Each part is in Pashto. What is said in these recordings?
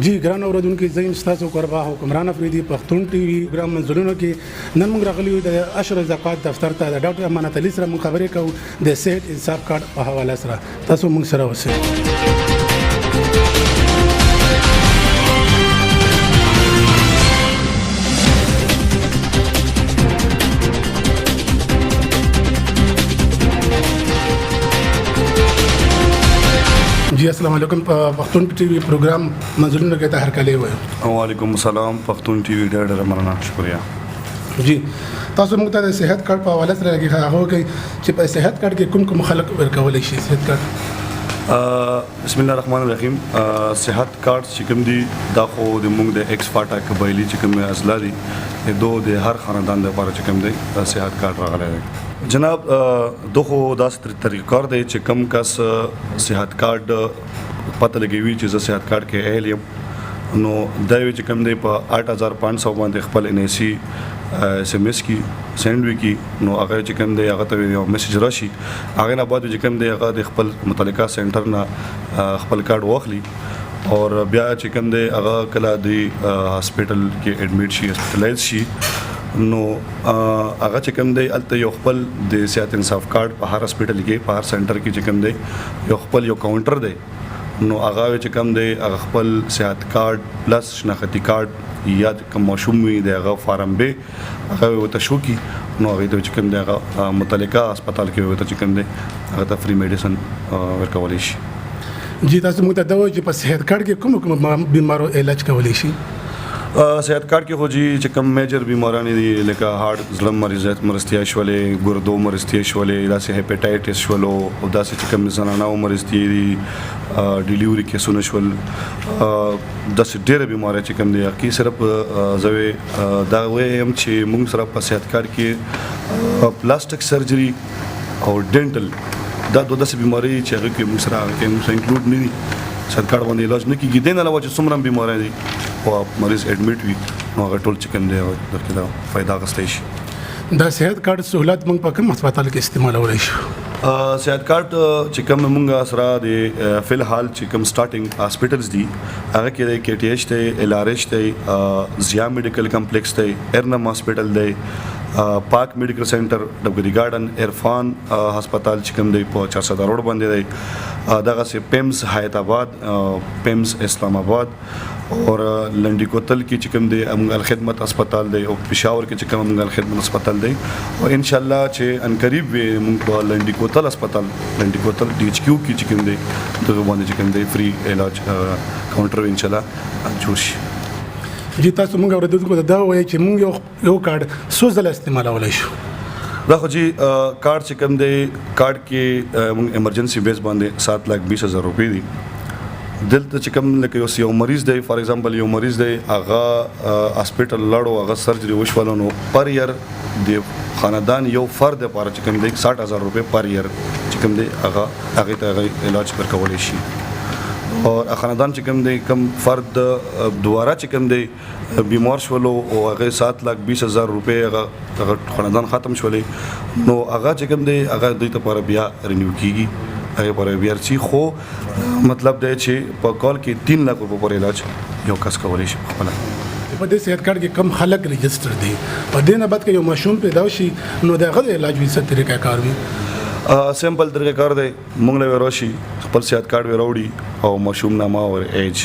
جی ګران اوریدونکو زه یم ستاسو قربا حکمران افریدي پښتون ټي وي ګرام منځلونو کې نن موږ راغلي یو د اشر زکات دفتر ته د ډاکټر امانت علي سره موږ خبرې کوو د صحت انصاف کارت په حواله سره. تاسو موږ سره اوسئ. جی السلام علیکم. پښتون ټي وي پروګرام منځلونو کې ته هر کله وایو. وعلیکم السلام. پښتون ټي وي ډېر مننه، شکریہ. جی تاسو موږ ته د صحت کارت په حواله سره راغلي هغه چې په صحت کارت کې کوم خلک ورکولی شي صحت کارت؟ بسم الله الرحمن الرحیم. صحت کارت چې کوم دي دا خو د موږ د ایکس فاټا قبایلی چې کوم اضلاع دي د هر خاندان لپاره چې کوم دی صحت کارت راغلی دی. جناب دغه داسې طریقه کار دی چې کم کس صحت کارت پته لګوي چې زه صحت کارت کې اهل یم نو دا وی چې کم دی په 8500 باندې خپل ان سی اس ام اس کې سند وکي نو هغه چې کم دی هغه ته یو میسج راشي هغه نه بعد چې کم دی هغه د خپل متعلقه سنټر نه خپل کارت واخلي اور بیا چې کم دی هغه کله دی هاسپټل کې اډمیټ شي هاسپټلایز شي نو هغه چې کوم دی الته یو خپل د صحت انصاف کارت په هر هاسپټل کې په هر سنټر کې چې کوم دی یو خپل یو کاونټر دی نو هغه چې کوم دی هغه خپل صحت کارت پلس شناختی کارت یا کوم مشوم وي د هغه فارم به هغه وته شو کی نو هغه چې کوم دی هغه متعلقه هسپتال کې وته چې کوم دی هغه ته فری میډیسن ورکولی شي. جی تاسو موږ ته دا وایي چې په صحت کارت کې کوم بیمارو علاج کولی شي؟ صحت کارت کې خو جی چې کوم میجر بیمارانی دي لکه هارت زړه مرستیا شولې ګردو مرستیا شولې داسې هپیټایټس شولو او داسې چې کوم زنانه مرستیا دي ډیلیوري کیسونه شول داسې ډېر بیماری چې کوم دي کې صرف زوی دا وایم چې موږ سره په صحت کارت کې پلاستیک سرجری او ډینټل دا دوه داسې بیماری چې هغه کې موږ سره انکلوډ نه دي صحت کارت باندې علاج نه کیږي. دین علاوه چې څومره بیماری دي او مریض اډمیټ وي نو هغه ټول چې کوم دی درکې دا فائدہ غوښتای شي. دا صحت کارت سہولت موږ په کوم هسپتال کې استعمالولای شو؟ صحت کارت چې کوم موږ سره د فل حال چې کوم سٹارټینګ هاسپټلز دي هغه کې د کې ټي ایچ ته ال ار ایچ ته زیا میډیکل کمپلیکس ته ارنم هاسپټل دی پاک میډیکل سنټر ډبګری ګارډن عرفان هسپتال چې کوم دی په 400 روډ باندې دی دغه سي پیمز حیات آباد پیمز اسلام آباد اور لنډی کوتل کې چې کوم دی امغال خدمت هسپتال دی او پېښور کې چې کوم امغال خدمت هسپتال دی او ان شاء الله چې ان قریب به موږ په لنډی کوتل هسپتال لنډی کوتل ډي ایچ کیو کې چې کوم دی دغه باندې چې کوم دی فری علاج کاونټر ان شاء الله جوړ شي. جی تاسو موږ اوریدونکو ته دا وایي چې موږ یو کارت څو ځله استعمالولای شو؟ دا خو جی کارت چې کوم دی کارت کې موږ ایمرجنسي بیس باندې 7,20,000 روپۍ دي دلته چې کوم لکه یو مریض دی فار ایگزامپل یو مریض دی هغه هاسپټل لاړو هغه سرجری وشول نو پر ایر د خاندان یو فرد لپاره چې کوم دی 60,000 روپۍ پر ایر چې کوم دی هغه ته علاج ورکولی شي اور خاندان چې کوم دی کم فرد دواره چې کوم دی بیمار شولو او هغه 7,20,000 روپۍ هغه خاندان ختم شولې نو هغه چې کوم دی هغه دوی ته پر بیا رینیو کیږي هغه پر بیا چې خو مطلب دی چې په کال کې 3 لک روپۍ پر علاج یو کس کولی شي خپل. په دې صحت کارت کې کم خلک رجسټر دي په دې نه بعد کې یو مشوم پیدا شي نو دغه علاج وی څه طریقه کار وي؟ سیمپل طریقه کار دی موږ له راشي خپل صحت کارت وراوړي او مشوم نامه او ایج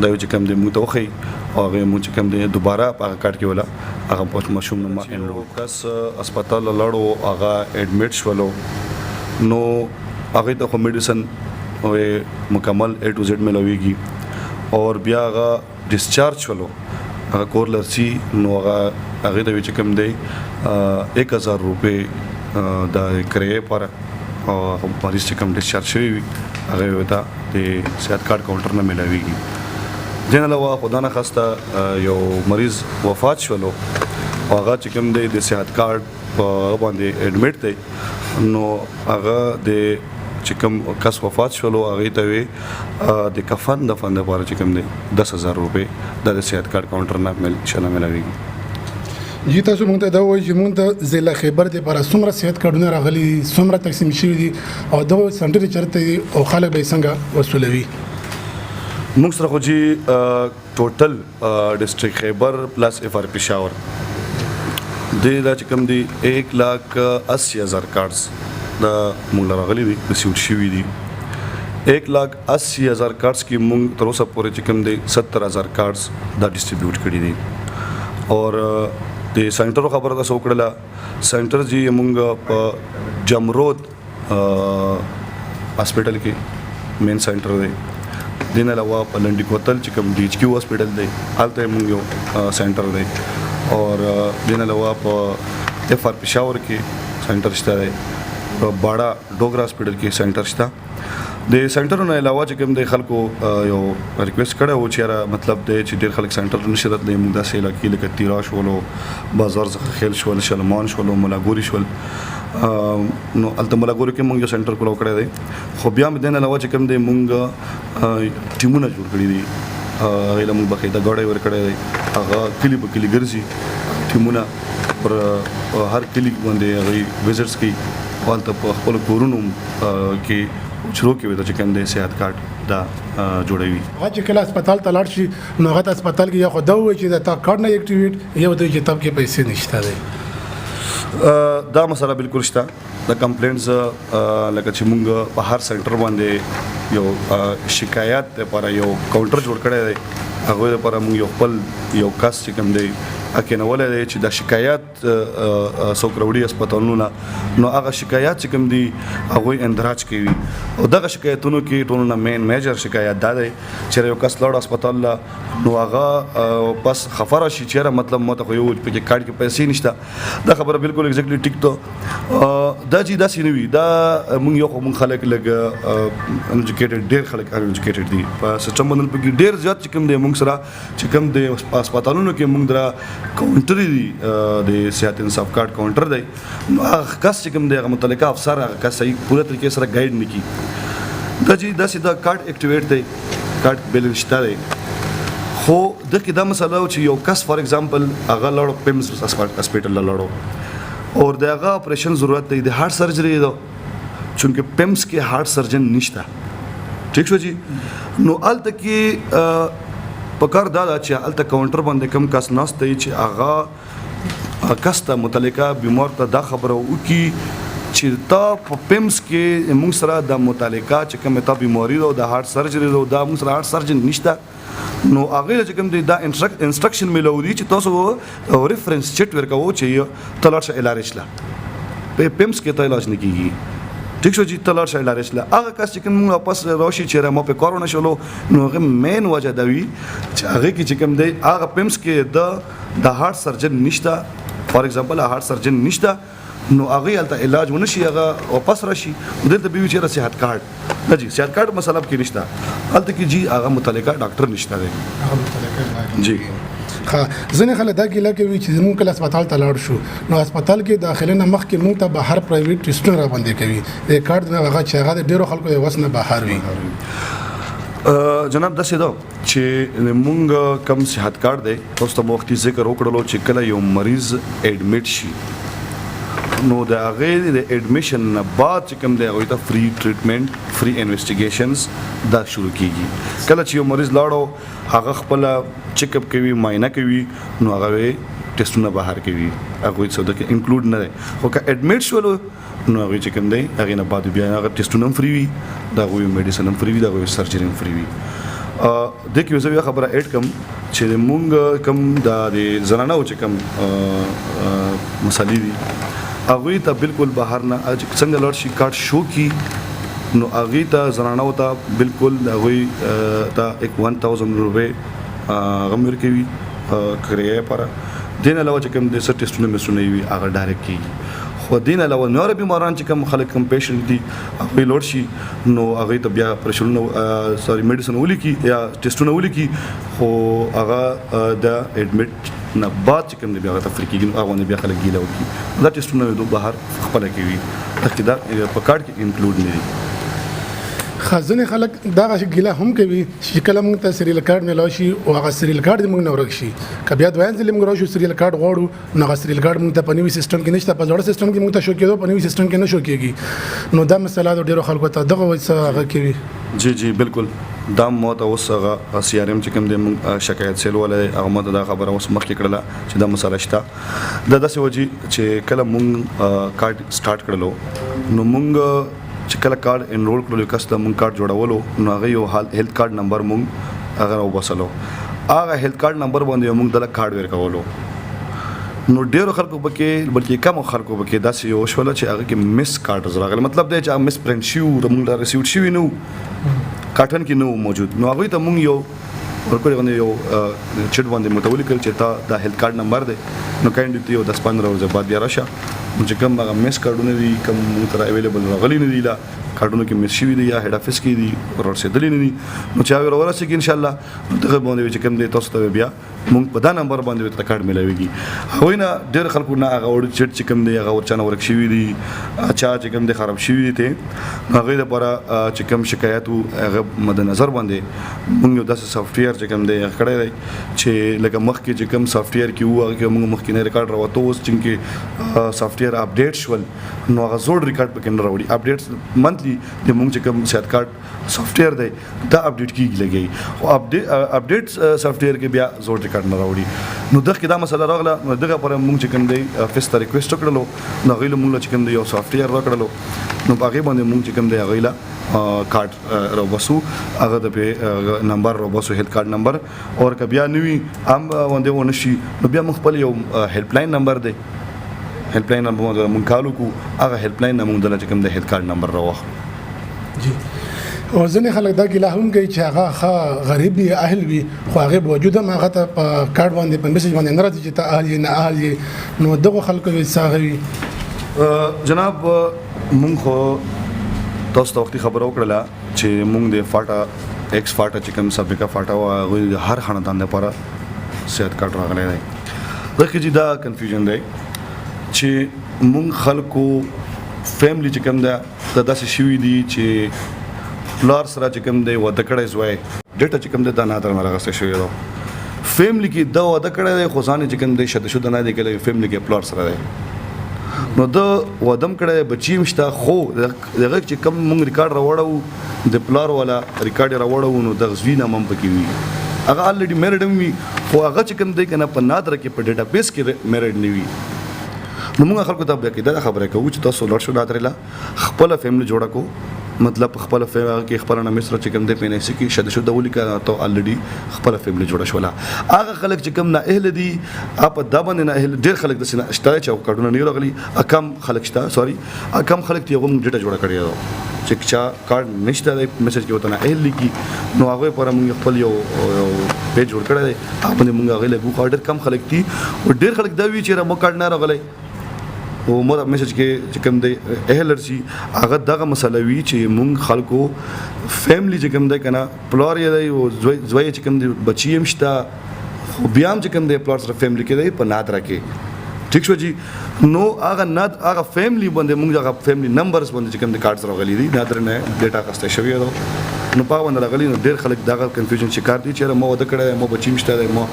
دا چې کوم دی موږ ته وخی او هغه موږ چې کوم دی دوباره په کارت کې ولا هغه په مشوم نامه انرول کس هسپتال لاړو هغه اډمیټ شولو نو هغه ته خو میډیسن او مکمل A to Z ملويږي اور بیا هغه ډیسچارج شولو هغه کور لرسي نو هغه ته چې کوم دی 1,000 روپۍ دا کرایه پر او مریض چې کوم ډیسچارج شوی وي هغه وته د صحت کارت کاونټر نه ملويږي. دین علاوه خدا نه خواسته یو مریض وفات شولو او هغه چې کوم دی د صحت کارت په باندې اډمیټ دی نو هغه د چې کوم کس وفات شولو هغه ته وي د کفن دفن لپاره چې کوم دی 10,000 روپۍ د صحت کارت کاونټر نه ان شاء الله ملويږي. جی تاسو موږ ته دا وایي چې موږ ته ضلع خیبر د لپاره څومره صحت کارتونه راغلي څومره تقسیم شوي دي او دا سنټر چیرته دي او خلک به یې څنګه وصولوي؟ موږ سره خو چې ټوټل ډسټرکټ خیبر پلس اف آر پېښور دې دا چې کوم دی 1,80,000 کارډز دا موږ راغلي دي رسیوډ شوي دي 1,80,000 کارډز کې موږ تر اوسه پورې چې کوم دی 70,000 کارډز دا ډسټریبیوټ کړي دي اور د سنټر خبره تاسو وکړله سنټر چې موږ په جمرود هاسپټل کې مین سنټر دی دین علاوه په لنډی کوتل چې کوم ډي ایچ کیو هاسپټل دی هلته موږ یو سنټر دی اور دین علاوه په اف آر پېښور کې سنټر شته دی په باړه ډوګرا هاسپټل کې سنټر شته د سنټرونو علاوه چې کوم د خلکو یو ریکویسټ کړی و چې یاره مطلب دی چې ډېر خلک سنټر نشي راتلی موږ داسې علاقې لکه تیرا شولو بازار څخه خیل شول شلمان شولو ملاګوري شول نو هلته ملاګوري کې موږ یو سنټر کولو کړی دی خو بیا مې دین علاوه چې کوم دی موږ ټیمونه جوړ کړي دي هغې له موږ باقاعده ګاډی ورکړی دی هغه کلي په کلي ګرځي ټیمونه پر هر کلي باندې هغوی وزټس کوي او هلته په خپلو کورونو کې شروع کوي چې کوم دی صحت کارډ دا جوړوي هغه چې کله هسپتال ته لاړ شي نو هغه ته هسپتال کې یا خو دا ووایي چې دا تا کارډ نه اکټیویټ یا ورته چې تب کې پیسې نشته دی دا مسله بالکل شته د کمپلینټس لکه چې موږ په هر سنټر باندې یو شکایت لپاره یو کاونټر جوړ کړی دی هغوی لپاره موږ یو خپل یو کس چې کوم دی اکینولی دی چې دا شکایت څوک راوړي هسپتالونو نه نو هغه شکایت چې کوم دي هغوی اندراج کوي او دغه شکایتونو کې ټولو نه مین میجر شکایت دا دی چې یو کس لاړ هسپتال له نو هغه بس خفه راشي چې یاره مطلب ما ته خو یو پکې کارډ کې پیسې نشته دا خبره بالکل ایگزیکټلی ټیک ته دا چې داسې نه وي دا موږ یو خو موږ خلک لږ انجوکیټډ ډېر خلک انجوکیټډ دي په سیسټم باندې پکې ډېر زیات چې کوم دی موږ سره چې کوم دی هسپتالونو کې موږ درا کاونټر دی د صحت انصاف کارډ کاونټر دی نو هغه کس چې کوم دی هغه متعلقه افسر هغه کس صحیح پوره طریقې سره ګایډ نه کړي دا چې داسې دا کارډ اکټیویټ دی کارډ بیلنس شته دی خو دغه دا مسله چې یو کس فار ایگزامپل هغه لاړو پیمز هاسپټل لاړو اور د هغه اپریشن ضرورت دی د هارت سرجری دی چونکه پیمز کې هارت سرجن نشته ٹھیک شو جی نو هلته کې پکار دا چې هلته کاونټر باندې کوم کس ناست دی چې هغه کس ته متعلقه بیمار ته دا خبره وکړي چې تا په پیمز کې موږ سره د متعلقه چې کوم تا بیماري ده د هارت سرجری ده دا موږ سره هارت سرجن نشته نو هغې چې کوم دی دا انسټرکشن میلودي چې تاسو ریفرنس چیټ ورکوو چې ته لاړ شه علاج له په پیمز کې ته علاج نه کېږي ٹھیک شو جی تلار شای لارش له هغه کس چې کوم واپس راشي چې ما په کارونه شولو نو هغه مین وجه دا وی چې هغه کې چې کوم دی هغه پیمز کې د هارت سرجن نشته فار ایگزامپل هارت سرجن نشته نو هغه هلته علاج ونشي هغه واپس راشي دلته به وي چې صحت کارډ نه جی صحت کارډ مسله کې نشته هلته کې جی هغه متعلقه ډاکټر نشته دی هغه متعلقه جی ځینې خلک دا ګیله کوي چې موږ کله هسپتال ته لاړ شو نو هسپتال کې داخله نه مخکې موږ ته بهر پرایویټ ټیسټونه را باندې کوي د کارډ هغه چې هغه د ډېرو خلکو د وس نه بهر وي جناب داسې ده چې موږ کم صحت کارډ دی تاسو ته وختي ذکر وکړلو چې کله یو مریض ایډمیټ شي نو د هغې د ایډمیشن نه بعد چې کوم دی هغوی ته فری ټریټمنټ فری انویسټیګیشنز دا شروع کیږي کله چې یو مریض لاړو هغه خپله چیک اپ کوي معاینه کوي نو هغه ټیسټونه بهر کوي هغوی څه د کې انکلوډ نه دی خو که ایډمیټ شولو نو هغوی چې کوم دی هغې نه بعد بیا هغه ټیسټونه هم فری وي د هغوی میډیسن هم فری وي د هغوی سرجري هم فری وي دې کې زه یوه خبره ایډ کړم چې موږ کوم د زنانو چې کوم مسلې دي هغوی ته بالکل بهر نه څنګه لاړ شي کارډ شو کی نو هغوی ته زنانو ته بالکل هغوی ته 1000 روپۍ هغه هم ورکوي کرایه لپاره دې نه علاوه چې کوم د څه ټیسټونه میسټونه وي هغه ډایرکټ کېږي خو دې نه علاوه نور بیماران چې کوم خلک کوم پیشنټ دي هغوی لوړ شي نو هغوی ته بیا پرشرونه سوري میډیسن ولیکي یا ټیسټونه ولیکي خو هغه د ایډمیټ نه بعد چې کوم دی بیا هغه ته فري کېږي نو هغه نه بیا خلک ګیله وکړي دا ټیسټونه بهر خپله کوي دا په کارډ کې انکلوډ نه دي خزانه خلک دا غش ګیله هم کوي چې کله موږ ته سریال کارت ملو شي او هغه سریال کارت موږ نه ورک شي که بیا دویم ځل موږ راشو سریال کارت غواړو نو هغه سریال کارت موږ ته په نوي سیستم کې نشته په جوړ سیستم کې موږ ته شو کېدو په نوي سیستم کې نه شو کېږي نو دا مسله د ډیرو خلکو ته دغه وڅ هغه کوي جی بالکل دا مو ته اوس هغه سی آر ایم چې کوم د شکایت سیل ولې هغه مو دا خبره اوس مخکې کړله چې دا مسله شته دا داسې وجي چې کله مونږ کارت سٹارټ کړلو نو مونږ چې کله کارت انرول کړلو کس د مونږ کارت جوړولو نو هغه یو هیلث کارت نمبر مونږ هغه وبسلو هغه هیلث کارت نمبر باندې مونږ د کارت ورکولو نو ډیرو خلکو بکې بلکې کم خلکو بکې داسې یو شول چې هغه کې مس کارت راغلی مطلب دی چې مس پرنټ شو مونږ لا ریسیوډ شوی نو کارټن کې نو موجود نو هغه ته مونږ یو ورکوړی باندې یو چټ باندې متولی کړ چې تا دا هیلث کارت نمبر دی نو کاینډ ته یو 10-15 ورځې بعد بیا راشه چې کوم هغه مس کارډونه دي کوم موږ تر اویلیبل راغلي نه دي لا کارډونه کې مس شوي دي یا هډ افیس کې دي ورسېدلي نه دي نو چې هغه ورسېږي ان شاء الله دغه باندې چې کوم دی تاسو ته بیا مونږ په دا نمبر باندې ته کارت ملويږي هغوی نه ډېر خلکو نه هغه وړ چټ چې کوم دی هغه ورچانه ورک شوي دي اچھا چې کوم دی خراب شوي دي ته هغوی لپاره چې کوم شکایت هغه مد نظر باندې مونږ یو داسې سافټویر چې کوم دی هغه کړی دی چې لکه مخکې چې کوم سافټویر کې وو هغه کې مونږ مخکې نه ریکارډ راوته اوس چې سافټویر اپډیټ شول نو هغه زوړ ریکارډ پکې نه راوړي اپډیټس منتلی د مونږ چې کوم صحت کارت سافټویر دی دا اپډیټ کیږي لګي خو اپډیټ سافټویر کې بیا زوړ ریکارډ نه راوړي نو دغه دا مسله راغله نو دغه پر مونږ چې کوم دی فیس ته ریکویسټ وکړلو نو غوښتل مونږ چې کوم دی یو سافټویر راکړلو نو هغه باندې مونږ چې کوم دی هغه کارت روبسو هغه د نمبر روبسو هیلث کارت نمبر اور که بیا نوی هم باندې ونشي نو بیا مخ خپل یو هیلپ لاین نمبر دی هیلپ لاین نمبر مونږ کالو کو هغه هیلپ لاین نمبر د چې کوم د هیلث کارت نمبر راوخلو جی او ځنې خلک دا ګیله هم کوي چې هغه غریب وي اهل وي خو هغه باوجود هم هغه ته په کارت باندې په میسج باندې نه راځي چې ته اهل یې نه اهل یې نو دغه خلکو څه وي جناب مونږ خو تاسو ته وختي خبره وکړله چې مونږ د فاټا ایکس فاټا چې کوم سابقه فاټا و هغوی هر خاندان لپاره صحت کارت راغلی دی دغه چې دا کنفیوژن دی چې مونږ خلکو فیملی چې کوم ده دا داسې شوي دي چې پلار سره چې کوم دی واده کړی زوی ډېټه چې کوم دی دا نادر نه راغستی شوی ده فیملی کې دا واده کړی دی خو ځان چې کوم دی شده شده نه دی کړی فیملی کې پلار سره دی نو د وادم کړی بچی هم شته خو دغه چې کوم مونږ ریکارډ راوړو د پلار والا ریکارډ راوړو نو د زوی نام هم پکې وي هغه الریډي میرډ هم وي خو هغه چې کوم دی که نه په نادره کې په ډیټا بیس کې میرډ نه وي نو موږ خلکو ته بیا دا خبره کوو چې تاسو لړ شو نادره لا خپله فیملی جوړه کو مطلب خپل فیملی کې خپل نه مصر چې کوم د پینې سکی شد شو د ولي کا ته الریډي خپل فیملی جوړه شولا هغه خلک چې کوم نه اهل دي اپ دا باندې نه اهل ډیر خلک د سینه اشتای چې کډونه نه راغلي کم خلک شته سوري کم خلک ته غوږ ډیټا جوړه کړی دی چې چا کارت نشته د میسج کې وته نه اهل لیکي نو هغه پر موږ خپل یو پیج جوړ کړی دی اپ باندې موږ هغه له ګو ډیر کم خلک دي او ډیر خلک دا وی چې مو کارت نه راغلی او مو میسج کې چې کوم دی اهل شي هغه دغه مسله وی چې مونږ خلکو فیملی چې کوم دی کنه پلار یې دی او زوی چې کوم دی بچی هم شته خو بیا هم چې کوم دی پلار سره فیملی کې دی په نادره کې ٹھیک شو جی نو هغه فیملی باندې مونږ هغه فیملی نمبرز باندې چې کوم دی کارت سره غلي دي نادر نه ډیټا کاسته شوی دی نو په باندې غلي نو ډیر خلک دغه کنفیوژن شکار دي چې مو ودا کړه مو بچی مشته دی مو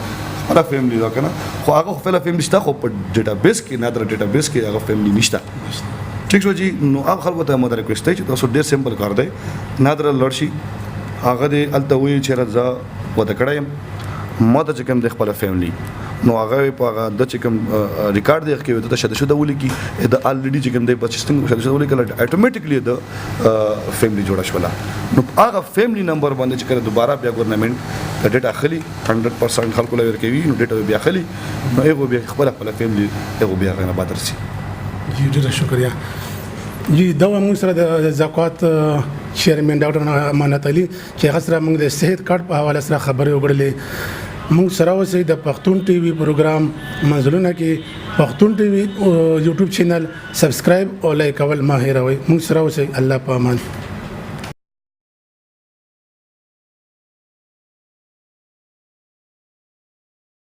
خپل فیملی دا کنه خو هغه خپل فیملی شته خو په ډیټا بیس کې نادر ډیټا بیس کې هغه فیملی نشته ٹھیک شو جی نو هغه خلکو ته مو دا ریکوست دی چې تاسو ډیر سمپل کار دی نادر لړشي هغه دې التوي چې رضا ودا کړه مو ته چې کوم د خپل فیملی نو هغه په هغه د چې کوم ریکارډ دی کې ته شد شو د ولي کې د الریډي چې کوم د پچستنګ شد شو ولي کې اتوماتیکلی د فیملی جوړه شولا نو هغه فیملی نمبر باندې چې کله دوباره بیا ګورنمنت د ډیټا اخلي 100% خلکو لور کوي نو ډیټا بیا اخلي نو هغه بیا خپل فیملی هغه بیا غنه بادر سي جی ډیره شکریا جی دا موږ سره د زکات چیرمن ډاکټر امانت علي چې هغه سره موږ د صحت کارت په حواله سره خبرې وکړلې موږ سره اوسئ د پښتون ټي وي پروګرام منځلونه کې پښتون ټي وي یوټیوب چینل سبسکرایب او لایک کول مه هیروئ موږ سره اوسئ الله په امان